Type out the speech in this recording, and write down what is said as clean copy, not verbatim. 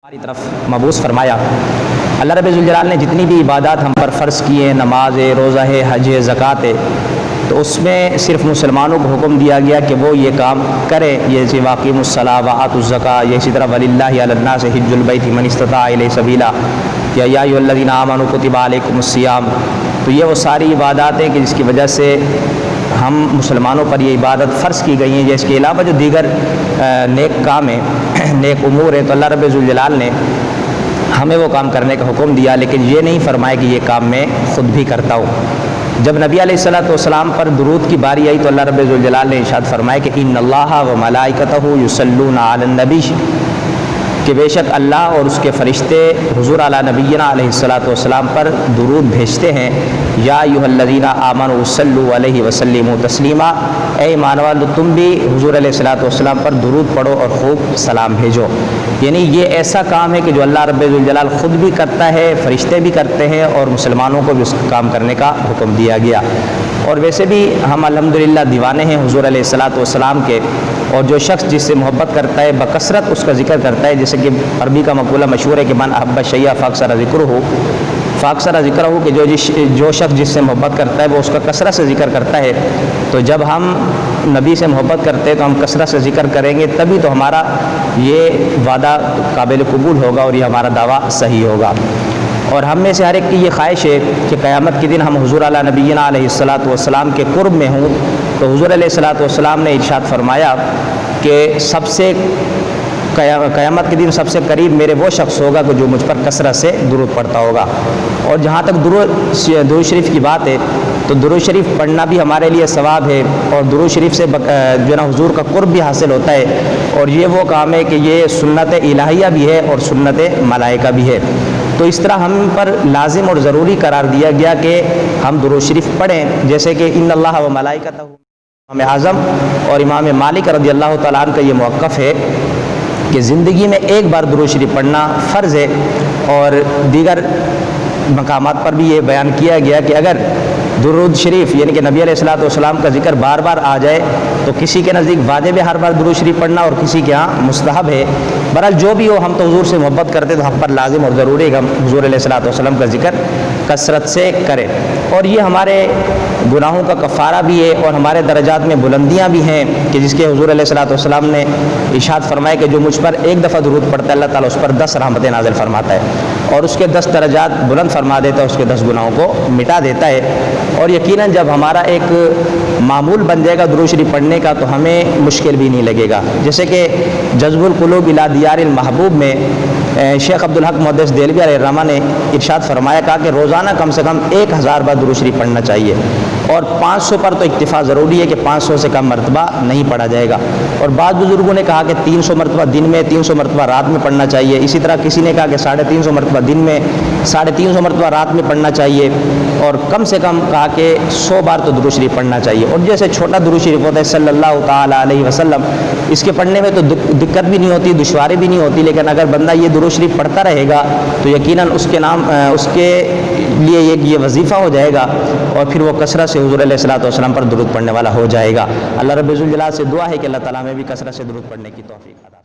ہماری طرف مبعوث فرمایا۔ اللہ رب ذوالجلال نے جتنی بھی عبادات ہم پر فرض کی ہیں، نماز ہے، روزہ ہے، حج ہے، زکوٰۃ ہے، تو اس میں صرف مسلمانوں کو حکم دیا گیا کہ وہ یہ کام کریں، جیسے واقیم الصلاۃ وآتوا الزکاۃ، اسی طرح وللہ علی الناس حج البیت من استطاع الیہ سبیلا، یا ایھا الذین آمنوا کتب علیکم الصیام۔ تو یہ وہ ساری عبادات ہیں کہ جس کی وجہ سے ہم مسلمانوں پر یہ عبادت فرض کی گئی ہیں۔ یا اس کے علاوہ جو دیگر نیک کام ہیں، نیک امور ہیں، تو اللہ رب ذوالجلال نے ہمیں وہ کام کرنے کا حکم دیا، لیکن یہ نہیں فرمایا کہ یہ کام میں خود بھی کرتا ہوں۔ جب نبی علیہ الصلوۃ والسلام پر درود کی باری آئی تو اللہ رب ذوالجلال نے ارشاد فرمایا کہ ان اللہ و ملائکتہ یصلون علی النبی، کہ بے شک اللہ اور اس کے فرشتے حضور علی نبینا علیہ الصلوۃ والسلام پر درود بھیجتے ہیں۔ یا ایھا الذین آمنوا صلوا علیہ وسلموا تسلیما، اے ایمان والو تم بھی حضور علیہ الصلوۃ والسلام پر درود پڑھو اور خوب سلام بھیجو۔ یعنی یہ ایسا کام ہے کہ جو اللہ رب ذوالجلال خود بھی کرتا ہے، فرشتے بھی کرتے ہیں، اور مسلمانوں کو بھی اس کام کرنے کا حکم دیا گیا۔ اور ویسے بھی ہم الحمدللہ دیوانے ہیں حضور علیہ الصلوۃ والسلام کے، اور جو شخص جس سے محبت کرتا ہے بکثرت اس کا ذکر کرتا ہے، جیسے کہ عربی کا مقولہ مشہور ہے کہ من احب الشیء فاکثر ذکرہ، کہ جو شخص جس سے محبت کرتا ہے وہ اس کا کثرت سے ذکر کرتا ہے۔ تو جب ہم نبی سے محبت کرتے ہیں تو ہم کثرت سے ذکر کریں گے، تبھی تو ہمارا یہ وعدہ قابل قبول ہوگا اور یہ ہمارا دعویٰ صحیح ہوگا۔ اور ہم میں سے ہر ایک کی یہ خواہش ہے کہ قیامت کے دن ہم حضور علی نبینا علیہ الصلوۃ والسلام کے قرب میں ہوں۔ تو حضور علیہ الصلوۃ والسلام نے ارشاد فرمایا کہ قیامت کے دن سب سے قریب میرے وہ شخص ہوگا کہ جو مجھ پر کثرت سے درود پڑھتا ہوگا۔ اور جہاں تک درود شریف کی بات ہے تو درود شریف پڑھنا بھی ہمارے لیے ثواب ہے، اور درود شریف سے جو ہے نا حضور کا قرب بھی حاصل ہوتا ہے، اور یہ وہ کام ہے کہ یہ سنت الہیہ بھی ہے اور سنت ملائکہ بھی ہے۔ تو اس طرح ہم پر لازم اور ضروری قرار دیا گیا کہ ہم درود شریف پڑھیں، جیسے کہ ان اللہ و ملائکتہ، امام اعظم اور امام مالک رضی اللہ تعالیٰ عنہ کا یہ موقف ہے کہ زندگی میں ایک بار درود شریف پڑھنا فرض ہے۔ اور دیگر مقامات پر بھی یہ بیان کیا گیا کہ اگر درود شریف یعنی کہ نبی علیہ الصلوۃ والسلام کا ذکر بار بار آ جائے تو کسی کے نزدیک واجب ہے ہر بار درود شریف پڑھنا، اور کسی کے ہاں مستحب ہے۔ بہرحال جو بھی ہو، ہم تو حضور سے محبت کرتے تو ہم پر لازم اور ضروری ہے کہ ہم حضور علیہ الصلوۃ والسلام کا ذکر کثرت سے کریں، اور یہ ہمارے گناہوں کا کفارہ بھی ہے اور ہمارے درجات میں بلندیاں بھی ہیں، کہ جس کے حضور علیہ الصلوۃ والسلام نے ارشاد فرمایا کہ جو مجھ پر ایک دفعہ درود پڑھتا ہے اللہ تعالیٰ اس پر 10 رحمتیں نازل فرماتا ہے، اور اس کے 10 درجات بلند فرما دیتا ہے، اس کے 10 گناہوں کو مٹا دیتا ہے۔ اور یقیناً جب ہمارا ایک معمول بن جائے گا درود شریف پڑھنے کا تو ہمیں مشکل بھی نہیں لگے گا۔ جیسے کہ جذب القلوب الی دیار المحبوب میں شیخ عبدالحق محدث دہلوی علیہ الرحمہ نے ارشاد فرمایا، کہا کہ روزانہ کم سے کم 1000 بار درود شریف پڑھنا چاہیے، اور 500 پر تو اکتفا ضروری ہے کہ 500 سے کم مرتبہ نہیں پڑھا جائے گا۔ اور بعض بزرگوں نے کہا کہ 300 مرتبہ دن میں، 300 مرتبہ رات میں پڑھنا چاہیے۔ اسی طرح کسی نے کہا کہ 350 مرتبہ دن میں، 350 مرتبہ رات میں پڑھنا چاہیے، اور کم سے کم کہا کہ 100 بار تو درود شریف پڑھنا چاہیے۔ اور جیسے چھوٹا درود شریف ہوتا ہے صلی اللہ تعالیٰ علیہ وسلم، اس کے پڑھنے میں تو دقت بھی نہیں ہوتی، دشواری بھی نہیں ہوتی، لیکن اگر بندہ یہ درود شریف پڑھتا رہے گا تو یقیناً اس کے لیے یہ وظیفہ ہو جائے گا، اور پھر وہ کثرت سے حضور علیہ الصلوۃ والسلام پر درود پڑھنے والا ہو جائے گا۔ اللہ رب ذوالجلال سے دعا ہے کہ اللہ تعالیٰ میں بھی کثرت سے درود پڑھنے کی توفیق عطا